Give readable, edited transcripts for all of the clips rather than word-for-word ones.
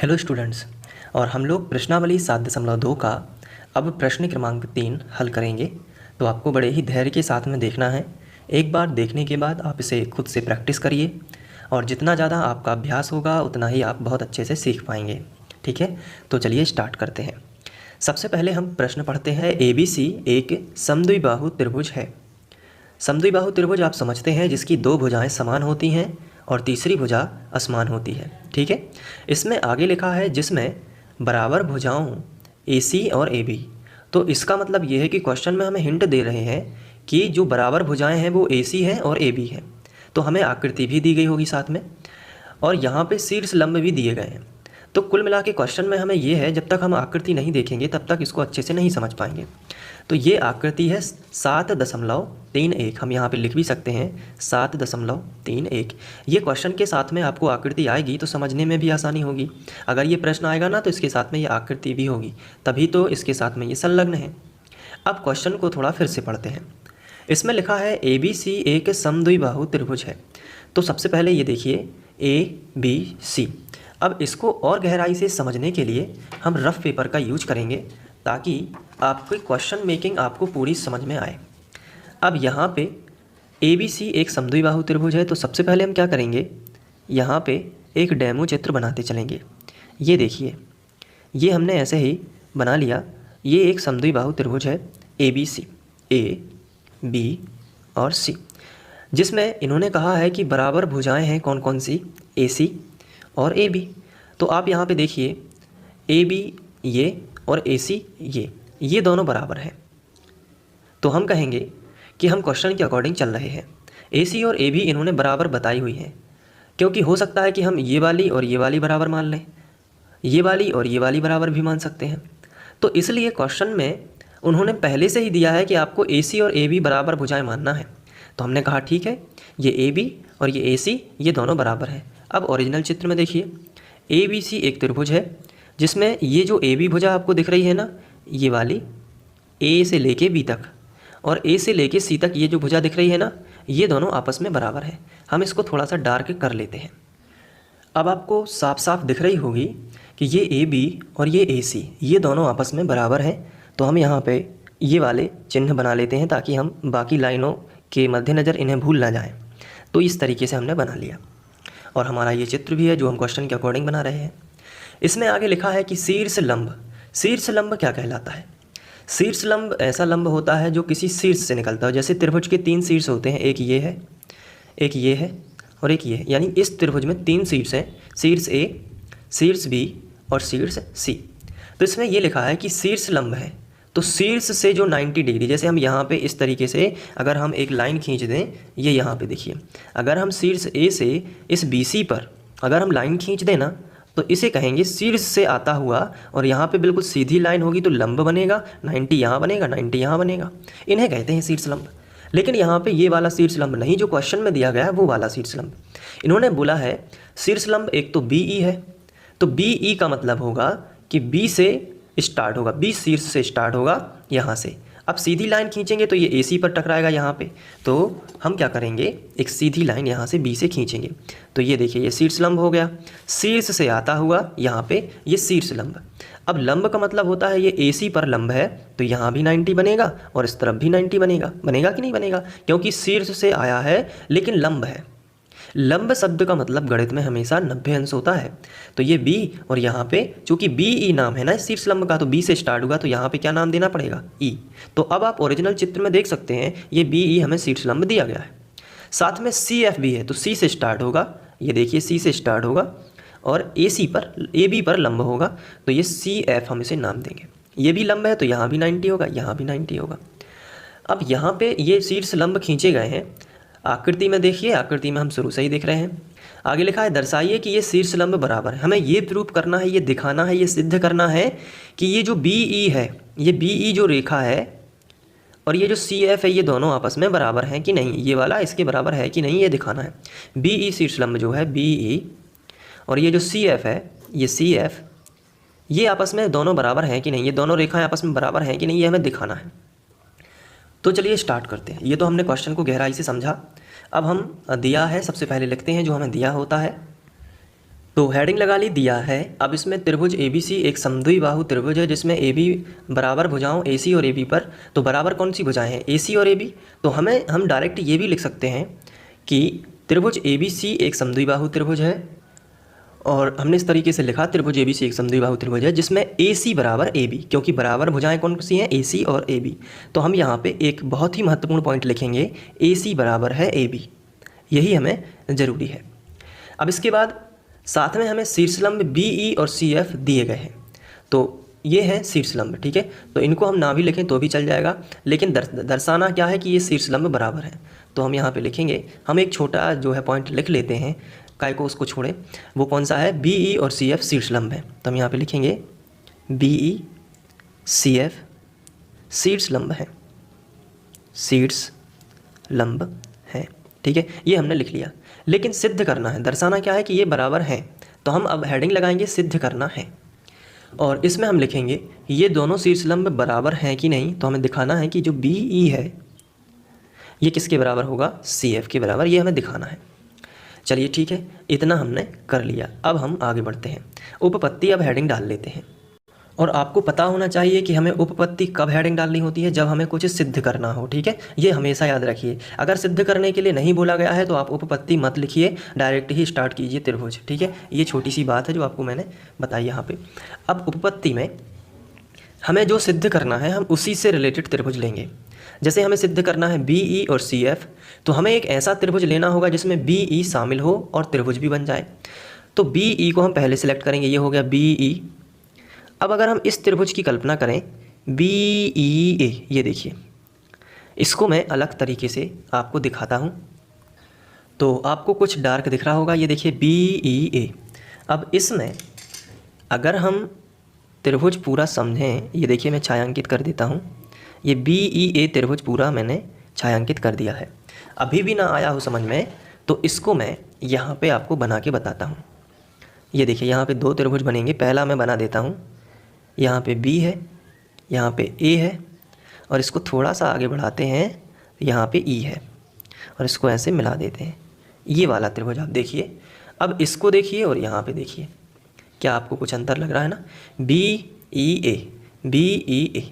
Hello students. और हम लोग प्रश्नावली 7.2 का अब प्रश्न क्रमांक 3 हल करेंगे। तो आपको बड़े ही धैर्य के साथ में देखना है। एक बार देखने के बाद आप इसे खुद से प्रैक्टिस करिए और जितना ज़्यादा आपका अभ्यास होगा उतना ही आप बहुत अच्छे से सीख पाएंगे। ठीक है, तो चलिए स्टार्ट करते हैं। सबसे पहले हम प्रश्न पढ़ते हैं। ABC एक समद्विबाहु त्रिभुज है। समद्विबाहु त्रिभुज आप समझते हैं जिसकी दो भुजाएं समान होती हैं और तीसरी भुजा असमान होती है। ठीक है, इसमें आगे लिखा है जिसमें बराबर भुजाओं AC और AB। तो इसका मतलब ये है कि क्वेश्चन में हमें हिंट दे रहे हैं कि जो बराबर भुजाएं हैं वो AC है और AB है। तो हमें आकृति भी दी गई होगी साथ में, और यहाँ पे शीर्ष लंब भी दिए गए हैं। तो कुल मिला के क्वेश्चन में हमें ये है, जब तक हम आकृति नहीं देखेंगे तब तक इसको अच्छे से नहीं समझ पाएंगे। तो ये आकृति है 7.31। हम यहाँ पे लिख भी सकते हैं 7.31। ये क्वेश्चन के साथ में आपको आकृति आएगी तो समझने में भी आसानी होगी। अगर ये प्रश्न आएगा ना तो इसके साथ में ये आकृति भी होगी, तभी तो इसके साथ में ये संलग्न है। अब क्वेश्चन को थोड़ा फिर से पढ़ते हैं। इसमें लिखा है ABC एक समद्विबाहु त्रिभुज है। तो सबसे पहले ये देखिए ABC। अब इसको और गहराई से समझने के लिए हम रफ पेपर का यूज करेंगे ताकि आपकी क्वेश्चन मेकिंग आपको पूरी समझ में आए। अब यहाँ पे ABC एक समद्विबाहु त्रिभुज है। तो सबसे पहले हम क्या करेंगे, यहाँ पे एक डेमो चित्र बनाते चलेंगे। ये देखिए, ये हमने ऐसे ही बना लिया। ये एक समद्विबाहु त्रिभुज है ABC, A, B और C, जिसमें इन्होंने कहा है कि बराबर भुजाएं हैं कौन कौन सी, AC और AB। तो आप यहाँ पे देखिए AB ये और AC ये दोनों बराबर हैं। तो हम कहेंगे कि हम क्वेश्चन के अकॉर्डिंग चल रहे हैं। AC और AB इन्होंने बराबर बताई हुई है, क्योंकि हो सकता है कि हम ये वाली और ये वाली बराबर मान लें, ये वाली और ये वाली बराबर भी मान सकते हैं। तो इसलिए क्वेश्चन में उन्होंने पहले से ही दिया है कि आपको AC और AB बराबर भुजाएं मानना है। तो हमने कहा ठीक है, ये AB और ये AC ये दोनों बराबर हैं। अब ओरिजिनल चित्र में देखिए, ABC एक त्रिभुज है जिसमें ये जो AB भुजा आपको दिख रही है ना, ये वाली A से लेके B तक और A से लेके C तक ये जो भुजा दिख रही है ना, ये दोनों आपस में बराबर है। हम इसको थोड़ा सा डार्क कर लेते हैं। अब आपको साफ साफ दिख रही होगी कि ये AB और ये AC ये दोनों आपस में बराबर हैं। तो हम यहाँ पे ये वाले चिन्ह बना लेते हैं ताकि हम बाकी लाइनों के मद्देनज़र इन्हें भूल ना जाएं। तो इस तरीके से हमने बना लिया और हमारा ये चित्र भी है जो हम क्वेश्चन के अकॉर्डिंग बना रहे हैं। इसमें आगे लिखा है कि शीर्ष लंब। शीर्ष लंब क्या कहलाता है? शीर्ष लंब ऐसा लंब होता है जो किसी शीर्ष से निकलता है। जैसे त्रिभुज के 3 शीर्ष होते हैं, एक ये है, एक ये है और एक ये है। यानी इस त्रिभुज में 3 शीर्ष हैं, शीर्ष A, शीर्ष B और शीर्ष C। तो इसमें ये लिखा है कि शीर्ष लंब है, तो शीर्ष से जो 90 डिग्री, जैसे हम यहाँ पे इस तरीके से अगर हम एक लाइन खींच दें, ये यहाँ पे देखिए, अगर हम शीर्ष A से इस BC पर अगर हम लाइन खींच दें ना, तो इसे कहेंगे शीर्ष से आता हुआ, और यहाँ पे बिल्कुल सीधी लाइन होगी तो लंब बनेगा, 90 यहाँ बनेगा, 90 यहाँ बनेगा। इन्हें कहते हैं शीर्ष लंब। लेकिन यहाँ पे ये वाला शीर्ष लंब नहीं, जो क्वेश्चन में दिया गया है वो वाला शीर्ष लंब। इन्होंने बोला है शीर्ष लंब एक तो BE है, तो BE का मतलब होगा कि B से स्टार्ट होगा, B शीर्ष से स्टार्ट होगा यहाँ से। अब सीधी लाइन खींचेंगे तो ये AC पर टकराएगा यहाँ पे, तो हम क्या करेंगे, एक सीधी लाइन यहाँ से B से खींचेंगे। तो ये देखिए, ये शीर्ष लंब हो गया, शीर्ष से आता हुआ यहाँ पे ये शीर्ष लंब। अब लंब का मतलब होता है ये AC पर लंब है, तो यहाँ भी 90 बनेगा और इस तरफ भी 90 बनेगा। बनेगा कि नहीं बनेगा? क्योंकि शीर्ष से आया है लेकिन लंब है। लंब शब्द का मतलब गणित में हमेशा 90 अंश होता है। तो ये B और यहाँ पे चूंकि BE नाम है ना इस शीर्ष लंब का, तो B से स्टार्ट होगा, तो यहाँ पे क्या नाम देना पड़ेगा, E। तो अब आप ओरिजिनल चित्र में देख सकते हैं ये BE हमें शीर्ष लंब दिया गया है। साथ में CF भी है, तो C से स्टार्ट होगा, ये देखिए C से स्टार्ट होगा और AB पर लंब होगा, तो ये CF हम इसे नाम देंगे। ये भी लंब है तो यहाँ भी 90 होगा, यहाँ भी 90 होगा। अब यहाँ पे ये शीर्ष लंब खींचे गए हैं। आकृति में देखिए, आकृति में हम शुरू से ही देख रहे हैं। आगे लिखा है दर्शाइए कि ये शीर्ष लंब बराबर है। हमें ये प्रूफ करना है, ये दिखाना है, ये सिद्ध करना है कि ये जो BE है, ये BE जो रेखा है और ये जो CF है, ये दोनों आपस में बराबर हैं कि नहीं, ये वाला इसके बराबर है कि नहीं, ये दिखाना है। BE शीर्ष लंब जो है BE और ये जो CF है ये CF, ये आपस में दोनों बराबर हैं कि नहीं, ये दोनों रेखाएं आपस में बराबर हैं कि नहीं, ये हमें दिखाना है। तो चलिए स्टार्ट करते हैं। ये तो हमने क्वेश्चन को गहराई से समझा। अब हम दिया है, सबसे पहले लिखते हैं जो हमें दिया होता है। तो तो हेडिंग लगा ली, दिया है। अब इसमें त्रिभुज ABC एक समद्विबाहु त्रिभुज है जिसमें AB बराबर भुजाओं AC और AB पर, तो बराबर कौन सी भुजाएं हैं, AC और AB। तो हम डायरेक्ट ये भी लिख सकते हैं कि त्रिभुज ABC एक समद्विबाहु त्रिभुज है, और हमने इस तरीके से लिखा त्रिभुज ABC एक समद्विबाहु त्रिभुज है जिसमें AC बराबर AB, क्योंकि बराबर भुजाएं कौन सी हैं, AC और AB। तो हम यहाँ पे एक बहुत ही महत्वपूर्ण पॉइंट लिखेंगे, AC बराबर है AB, यही हमें ज़रूरी है। अब इसके बाद साथ में हमें शीर्षलंब BE और CF दिए गए हैं, तो ये है शीर्षलंब, ठीक है। तो इनको हम ना भी लिखें तो भी चल जाएगा, लेकिन दर्शाना क्या है कि ये शीर्षलंब बराबर है। तो हम यहाँ पे लिखेंगे, हम एक छोटा जो है पॉइंट लिख लेते हैं, काय को उसको छोड़े, वो कौन सा है, BE और CF शीर्षलंब है। तो हम यहाँ पे लिखेंगे BE CF शीर्षलंब है, शीर्षलंब है, ठीक है। ये हमने लिख लिया, लेकिन सिद्ध करना है, दर्शाना क्या है कि ये बराबर है। तो हम अब हेडिंग लगाएंगे सिद्ध करना है, और इसमें हम लिखेंगे ये दोनों शीर्षलंब बराबर हैं कि नहीं। तो हमें दिखाना है कि जो BE है ये किसके बराबर होगा, CF के बराबर, ये हमें दिखाना है। चलिए ठीक है, इतना हमने कर लिया। अब हम आगे बढ़ते हैं, उपपत्ति अब हेडिंग डाल लेते हैं। और आपको पता होना चाहिए कि हमें उपपत्ति कब हेडिंग डालनी होती है, जब हमें कुछ सिद्ध करना हो, ठीक है। ये हमेशा याद रखिए, अगर सिद्ध करने के लिए नहीं बोला गया है तो आप उपपत्ति मत लिखिए, डायरेक्ट ही स्टार्ट कीजिए त्रिभुज, ठीक है। ये छोटी सी बात है जो आपको मैंने बताई यहाँ पे। अब उपपत्ति में हमें जो सिद्ध करना है हम उसी से रिलेटेड त्रिभुज लेंगे। जैसे हमें सिद्ध करना है BE और CF, तो हमें एक ऐसा त्रिभुज लेना होगा जिसमें BE शामिल हो और त्रिभुज भी बन जाए। तो BE को हम पहले सिलेक्ट करेंगे, ये हो गया BE। अब अगर हम इस त्रिभुज की कल्पना करें BEA, ये देखिए, इसको मैं अलग तरीके से आपको दिखाता हूँ, तो आपको कुछ डार्क दिख रहा होगा, ये देखिए BEA। अब इसमें अगर हम त्रिभुज पूरा समझें, ये देखिए मैं छायांकित कर देता हूँ, ये BEA त्रिभुज पूरा मैंने छायांकित कर दिया है। अभी भी ना आया हो समझ में, तो इसको मैं यहाँ पे आपको बना के बताता हूँ। ये देखिए यहाँ पे दो त्रिभुज बनेंगे, पहला मैं बना देता हूँ, यहाँ पे B है, यहाँ पे A है, और इसको थोड़ा सा आगे बढ़ाते हैं, यहाँ पे E है, और इसको ऐसे मिला देते हैं। ये वाला त्रिभुज आप देखिए। अब इसको देखिए और यहाँ पे देखिए, क्या आपको कुछ अंतर लग रहा है ना। BEA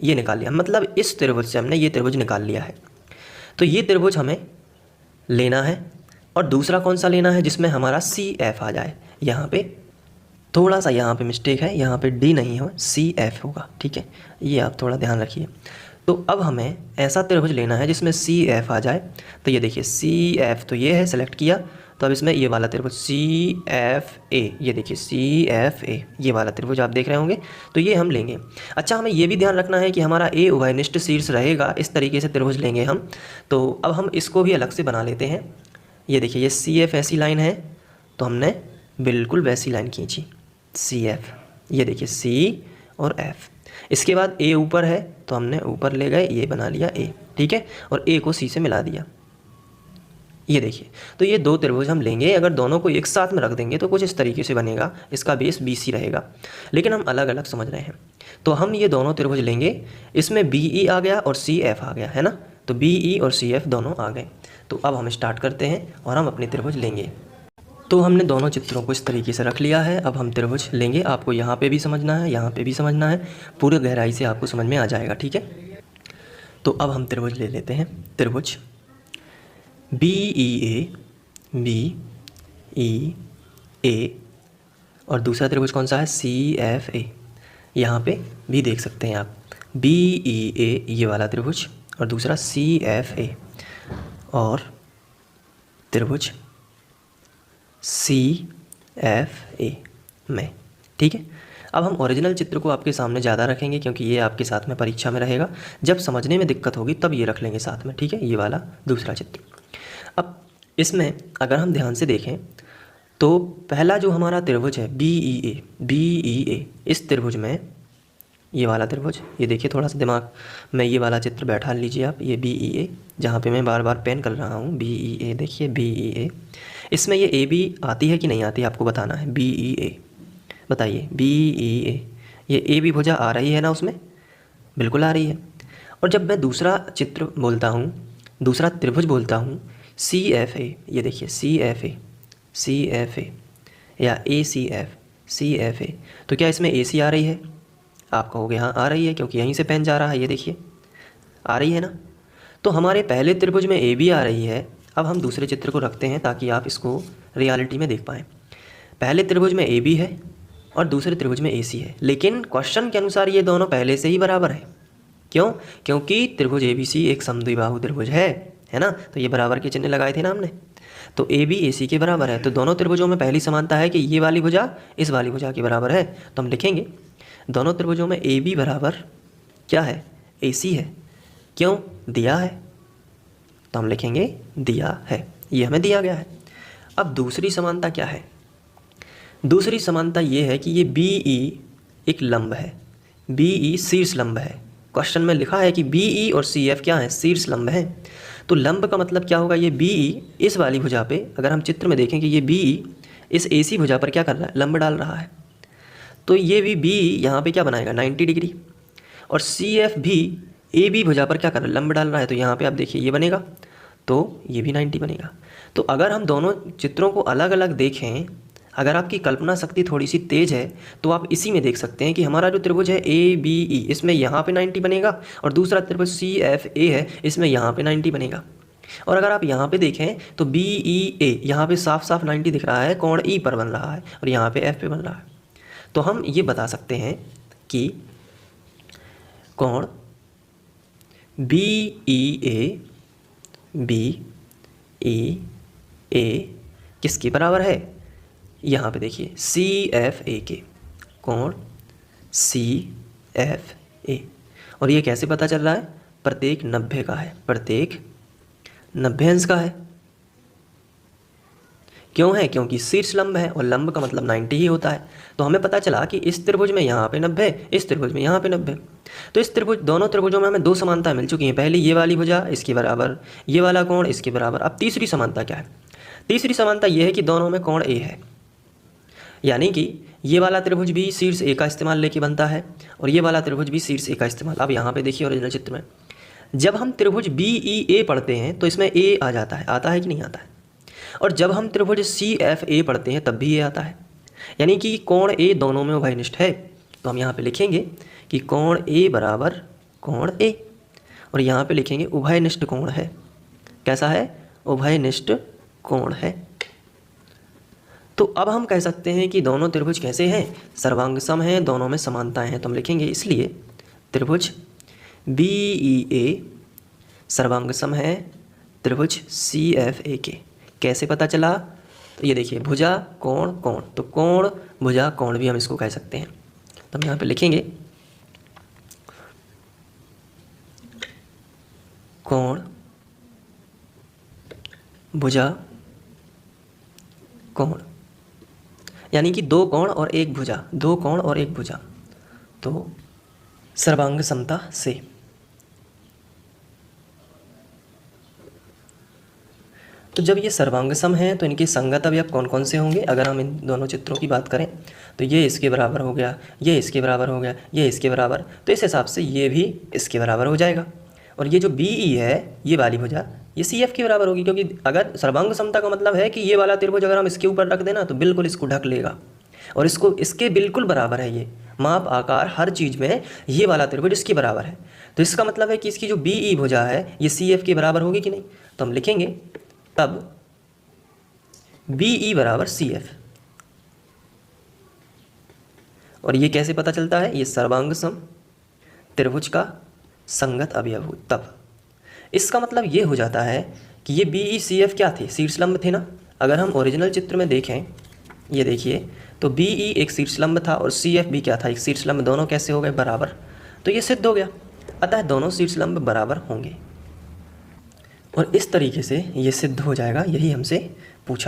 ये निकाल लिया, मतलब इस त्रिभुज से हमने ये त्रिभुज निकाल लिया है। तो ये त्रिभुज हमें लेना है, और दूसरा कौन सा लेना है जिसमें हमारा CF आ जाए। यहाँ पे थोड़ा सा यहाँ पे मिस्टेक है, यहाँ पे D नहीं हो, CF होगा, ठीक है, ये आप थोड़ा ध्यान रखिए। तो अब हमें ऐसा त्रिभुज लेना है जिसमें CF आ जाए। तो ये देखिए CF, तो ये है, सेलेक्ट किया। तो अब इसमें ये वाला त्रिभुज CFA, ये देखिए CFA, ये वाला त्रिभुज आप देख रहे होंगे, तो ये हम लेंगे। अच्छा, हमें ये भी ध्यान रखना है कि हमारा A उभयनिष्ठ शीर्ष रहेगा, इस तरीके से त्रिभुज लेंगे हम। तो अब हम इसको भी अलग से बना लेते हैं। ये देखिए ये CF ऐसी लाइन है, तो हमने बिल्कुल वैसी लाइन खींची CF, ये देखिए C और F। इसके बाद A ऊपर है, तो हमने ऊपर ले गए, ये बना लिया A, ठीक है, और A को C से मिला दिया। ये देखिए, तो ये दो त्रिभुज हम लेंगे। अगर दोनों को एक साथ में रख देंगे तो कुछ इस तरीके से बनेगा, इसका बेस BC रहेगा, लेकिन हम अलग अलग समझ रहे हैं। तो हम ये दोनों त्रिभुज लेंगे, इसमें BE आ गया और CF आ गया, है ना। तो BE और CF दोनों आ गए। तो अब हम स्टार्ट करते हैं और हम अपने त्रिभुज लेंगे। तो हमने दोनों चित्रों को इस तरीके से रख लिया है। अब हम त्रिभुज लेंगे, आपको यहाँ पे भी समझना है, यहाँ पे भी समझना है, पूरे गहराई से आपको समझ में आ जाएगा, ठीक है। तो अब हम त्रिभुज ले लेते हैं। त्रिभुज BEA और दूसरा त्रिभुज कौन सा है, CFA। यहाँ पे भी देख सकते हैं आप, BEA ये वाला त्रिभुज, और दूसरा CFA, और त्रिभुज CFA में, ठीक है। अब हम ओरिजिनल चित्र को आपके सामने ज़्यादा रखेंगे, क्योंकि ये आपके साथ में परीक्षा में रहेगा। जब समझने में दिक्कत होगी तब ये रख लेंगे साथ में, ठीक है, ये वाला दूसरा चित्र। अब इसमें अगर हम ध्यान से देखें तो पहला जो हमारा त्रिभुज है BEA, इस त्रिभुज में ये वाला त्रिभुज, ये देखिए थोड़ा सा दिमाग में ये वाला चित्र बैठा लीजिए आप, ये BEA, जहाँ पे मैं बार बार पेन कर रहा हूँ, BEA, देखिए BEA। इसमें ये AB आती है कि नहीं आती, आपको बताना है। BEA, बताइए BEA, ये AB भुजा आ रही है ना उसमें, बिल्कुल आ रही है। और जब मैं दूसरा चित्र बोलता हूँ, दूसरा त्रिभुज बोलता हूँ CFA, ये देखिए CFA, या ACF CFA, तो क्या इसमें AC आ रही है? आप कहोगे हाँ आ रही है, क्योंकि यहीं से पेन जा रहा है, ये देखिए आ रही है ना। तो हमारे पहले त्रिभुज में AB आ रही है। अब हम दूसरे चित्र को रखते हैं ताकि आप इसको रियलिटी में देख पाएँ। पहले त्रिभुज में AB है और दूसरे त्रिभुज में AC है, लेकिन क्वेश्चन के अनुसार ये दोनों पहले से ही बराबर है। क्यों? क्योंकि त्रिभुज ABC एक समद्विबाहु त्रिभुज है ना, तो ये बराबर के चिन्ह लगाए थे ना हमने। तो AB AC के बराबर है, तो दोनों त्रिभुजों में पहली समानता है कि ये वाली भुजा इस वाली भुजा के बराबर है। तो हम लिखेंगे दोनों त्रिभुजों में AB बराबर क्या है? AC है। क्यों? दिया है, तो हम लिखेंगे दिया है, ये हमें दिया गया है। अब दूसरी समानता क्या है? दूसरी समानता ये है कि ये BE एक लंब है, BE शीर्ष लंब है। क्वेश्चन में लिखा है कि BE और CF क्या है? शीर्ष लंब है। तो लंब का मतलब क्या होगा? ये BE इस वाली भुजा पे, अगर हम चित्र में देखें कि ये BE इस AC भुजा पर क्या कर रहा है? लंब डाल रहा है। तो ये भी BE यहाँ पे क्या बनाएगा? 90 डिग्री। और CF भी AB भुजा पर क्या कर रहा है? लंब डाल रहा है। तो यहाँ पे आप देखिए ये बनेगा, तो ये भी 90 बनेगा। तो अगर हम दोनों चित्रों को अलग अलग देखें, अगर आपकी कल्पना शक्ति थोड़ी सी तेज़ है, तो आप इसी में देख सकते हैं कि हमारा जो त्रिभुज है ABE, इसमें यहाँ पे 90 बनेगा, और दूसरा त्रिभुज CFA है, इसमें यहाँ पे 90 बनेगा। और अगर आप यहाँ पे देखें तो BEA यहाँ पे साफ साफ 90 दिख रहा है, कोण E पर बन रहा है, और यहाँ पे F पे बन रहा है। तो हम ये बता सकते हैं कि कोण BEA किसके बराबर है? यहाँ पे देखिए CFA के, कोण CFA। और ये कैसे पता चल रहा है? प्रत्येक 90 का है, प्रत्येक 90 अंश का है। क्यों है? क्योंकि शीर्ष लंब है, और लंब का मतलब 90 ही होता है। तो हमें पता चला कि इस त्रिभुज में यहाँ पे 90, इस त्रिभुज में यहाँ पे 90। तो इस त्रिभुज, दोनों त्रिभुजों में हमें दो समानता मिल चुकी हैं। पहली ये वाली भुजा इसके बराबर, ये वाला कोण इसके बराबर। अब तीसरी समानता क्या है? तीसरी समानता ये है कि दोनों में कोण A है, यानी कि ये वाला त्रिभुज भी शीर्ष A का इस्तेमाल लेके बनता है, और ये वाला त्रिभुज भी शीर्ष A का इस्तेमाल। अब यहाँ पे देखिए ओरिजिनल चित्र में, जब हम त्रिभुज BEA पढ़ते हैं तो इसमें A आ जाता है, आता है कि नहीं आता है? और जब हम त्रिभुज CFA पढ़ते हैं तब भी A आता है, यानी कि कोण A दोनों में उभयनिष्ठ है। तो हम यहाँ पे लिखेंगे कि कोण A बराबर कोण A, और यहाँ पे लिखेंगे उभयनिष्ठ कोण है। कैसा है? उभयनिष्ठ कोण है। तो अब हम कह सकते हैं कि दोनों त्रिभुज कैसे हैं? सर्वांग सम हैं, दोनों में समानताएं हैं। तो हम लिखेंगे इसलिए त्रिभुज BEA सर्वांग सम है त्रिभुज CFA के। कैसे पता चला? तो ये देखिए भुजा कोण कोण, तो कोण भुजा कोण भी हम इसको कह सकते हैं। तो हम यहाँ पे लिखेंगे कोण भुजा कोण, यानी कि दो कोण और एक भुजा, दो कोण और एक भुजा, तो सर्वांग समता से। तो जब ये सर्वांग सम है तो इनके संगत अवयव कौन कौन से होंगे? अगर हम इन दोनों चित्रों की बात करें तो ये इसके बराबर हो गया, ये इसके बराबर हो गया, ये इसके बराबर, तो इस हिसाब से ये भी इसके बराबर हो जाएगा। और ये जो BE है, ये वाली भुजा, ये CF के बराबर होगी, क्योंकि अगर सर्वांग समता का मतलब है कि ये वाला त्रिभुज अगर हम इसके ऊपर रख देना तो बिल्कुल इसको ढक लेगा, और इसको इसके बिल्कुल बराबर है। ये माप आकार हर चीज़ में ये वाला त्रिभुज इसके बराबर है। तो इसका मतलब है कि इसकी जो BE भुजा है ये CF के बराबर होगी कि नहीं? तो हम लिखेंगे तब BE बराबर CF। और ये कैसे पता चलता है? ये सर्वांग सम त्रिभुज का संगत अवयव हो तब। इसका मतलब ये हो जाता है कि ये BE CF क्या थे? शीर्षलंब थे ना। अगर हम ओरिजिनल चित्र में देखें, ये देखिए, तो BE एक शीर्षलंब था और CF भी क्या था? एक शीर्षलंब। दोनों कैसे हो गए? बराबर। तो ये सिद्ध हो गया, अतः दोनों शीर्षलंब बराबर होंगे। और इस तरीके से ये सिद्ध हो जाएगा, यही हमसे पूछा।